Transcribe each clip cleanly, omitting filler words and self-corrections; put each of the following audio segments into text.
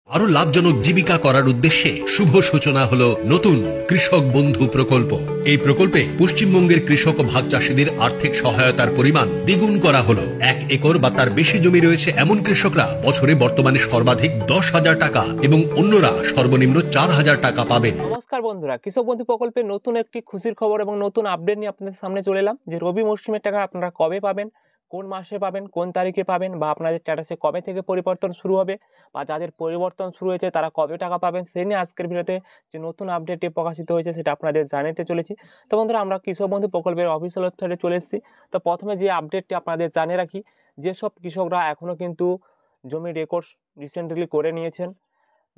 আরো লাভজনক জীবিকা করার উদ্দেশ্যে শুভ সূচনা হলো নতুন কৃষক বন্ধু প্রকল্প। এই প্রকল্পে পশ্চিমবঙ্গের কৃষক ও ভাগ চাষীদের আর্থিক সহায়তার পরিমাণ দ্বিগুণ করা হলো। 1 একর বা তার বেশি জমি রয়েছে এমন কৃষকরা বছরে বর্তমানে সর্বাধিক 10,000 টাকা এবং অন্যরা সর্বনিম্ন 4,000 টাকা পাবেন। নমস্কার বন্ধুরা, কৃষক বন্ধু প্রকল্পের নতুন একটি খুশির খবর এবং নতুন আপডেট নিয়ে আপনাদের সামনে চলে এলাম। যে রবি মরশুমের টাকা আপনারা কবে পাবেন, কোন মাসে পাবেন, কোন তারিখে পাবেন, বা আপনাদের স্ট্যাটাসে কবে থেকে পরিবর্তন শুরু হবে, বা যাদের পরিবর্তন শুরু হয়েছে তারা কবে টাকা পাবেন, সেই নিয়ে আজকের ভিডিওতে যে নতুন আপডেটটি প্রকাশিত হয়েছে সেটা আপনাদের জানাতে চলেছি। তো বন্ধুরা, আমরা কৃষক বন্ধু প্রকল্পের অফিসিয়াল ওয়েবসাইটে চলে এসেছি। তো প্রথমে যে আপডেটটি আপনাদের জানিয়ে রাখি, যেসব কৃষকরা এখনও কিন্তু জমি রেকর্ড রিসেন্টলি করে নিয়েছেন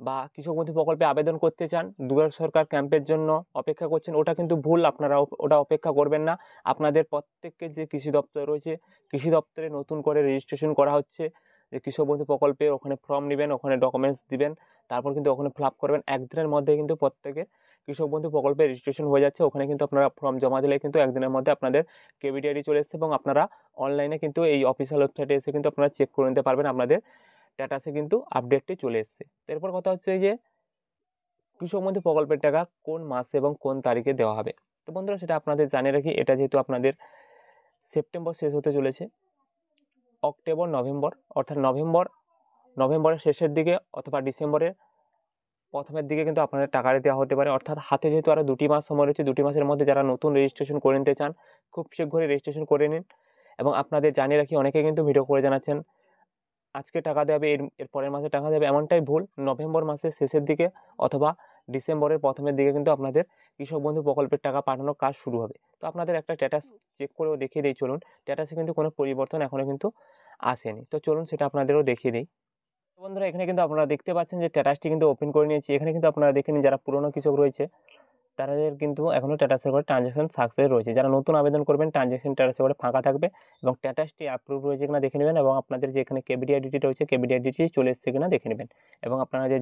বা কৃষক বন্ধু প্রকল্পে আবেদন করতে চান, দুয়ারে সরকার ক্যাম্পের জন্য অপেক্ষা করছেন, ওটা কিন্তু ভুল। আপনারা ওটা অপেক্ষা করবেন না। আপনাদের প্রত্যেককে যে কৃষি দপ্তর রয়েছে, কৃষি দপ্তরে নতুন করে রেজিস্ট্রেশন করা হচ্ছে। যে কৃষক বন্ধু প্রকল্পে ওখানে ফর্ম নেবেন, ওখানে ডকুমেন্টস দিবেন, তারপর কিন্তু ওখানে ফিল আপ করবেন। একদিনের মধ্যে কিন্তু প্রত্যেকের কৃষক বন্ধু প্রকল্পে রেজিস্ট্রেশন হয়ে যাচ্ছে। ওখানে কিন্তু আপনারা ফর্ম জমা দিলে কিন্তু একদিনের মধ্যে আপনাদের কেভিডি আইডি চলে এসেছে এবং আপনারা অনলাইনে কিন্তু এই অফিসিয়াল ওয়েবসাইটে এসে কিন্তু আপনারা চেক করে নিতে পারবেন। আপনাদের স্ট্যাটাসে কিন্তু আপডেটটি চলে এসেছে। এরপর কথা হচ্ছে যে কৃষক বন্ধু প্রকল্পের টাকা কোন মাসে এবং কোন তারিখে দেওয়া হবে। তো বন্ধুরা, সেটা আপনাদের জানিয়ে রাখি, এটা যেহেতু আপনাদের সেপ্টেম্বর শেষ হতে চলেছে, অক্টোবর নভেম্বর, অর্থাৎ নভেম্বরের শেষের দিকে অথবা ডিসেম্বরের প্রথমের দিকে কিন্তু আপনাদের টাকাটা দেওয়া হতে পারে। অর্থাৎ হাতে যেহেতু আরও 2টি মাস সময় রয়েছে, 2টি মাসের মধ্যে যারা নতুন রেজিস্ট্রেশন করে নিতে চান খুব শীঘ্রই রেজিস্ট্রেশন করে নিন। এবং আপনাদের জানিয়ে রাখি, অনেকে কিন্তু ভিডিও করে জানাচ্ছেন আজকে টাকা দেবে, এর পরের মাসে টাকা দেবে, এমনটাই ভুল। নভেম্বর মাসের শেষের দিকে অথবা ডিসেম্বরের প্রথমের দিকে কিন্তু আপনাদের কৃষক বন্ধু প্রকল্পের টাকা পাঠানোর কাজ শুরু হবে। তো আপনাদের একটা স্ট্যাটাস চেক করেও দেখিয়ে দিই চলুন। স্ট্যাটাসে কিন্তু কোনো পরিবর্তন এখনও কিন্তু আসেনি। তো চলুন সেটা আপনাদেরও দেখিয়ে দিই। তো বন্ধুরা, এখানে কিন্তু আপনারা দেখতে পাচ্ছেন যে স্ট্যাটাসটি কিন্তু ওপেন করে নিয়েছি। এখানে কিন্তু আপনারা দেখে নিন, যারা পুরনো কৃষক রয়েছে তাদের কিন্তু এখনও স্ট্যাটাসের করে ট্রানজ্যাকশন সাকসেস রয়েছে। যারা নতুন আবেদন করবেন ট্রানজ্যাকশন স্ট্যাটাসের করে ফাঁকা থাকবে এবং স্ট্যাটাসটি অ্যাপ্রুভ রয়েছে কিনা দেখে নেবেন এবং আপনাদের যে এখানে কেভিডি আইডিটি রয়েছে কেভিডি আইডিটি চলে এসেছে কিনা দেখে নেবেন এবং আপনারা যে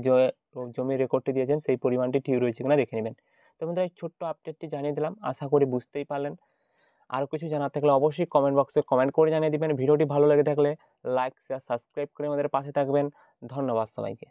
জমির রেকর্ডটি দিয়েছেন সেই পরিমাণটি ঠিক রয়েছে কিনা দেখে নেবেন। তো বন্ধুরা, এই ছোট্ট আপডেটটি জানিয়ে দিলাম, আশা করি বুঝতেই পারলেন। আরও কিছু জানার থাকলে অবশ্যই কমেন্ট বক্সে কমেন্ট করে জানিয়ে দিবেন। ভিডিওটি ভালো লেগে থাকলে লাইক, শেয়ার, সাবস্ক্রাইব করে আমাদের পাশে থাকবেন। ধন্যবাদ সবাইকে।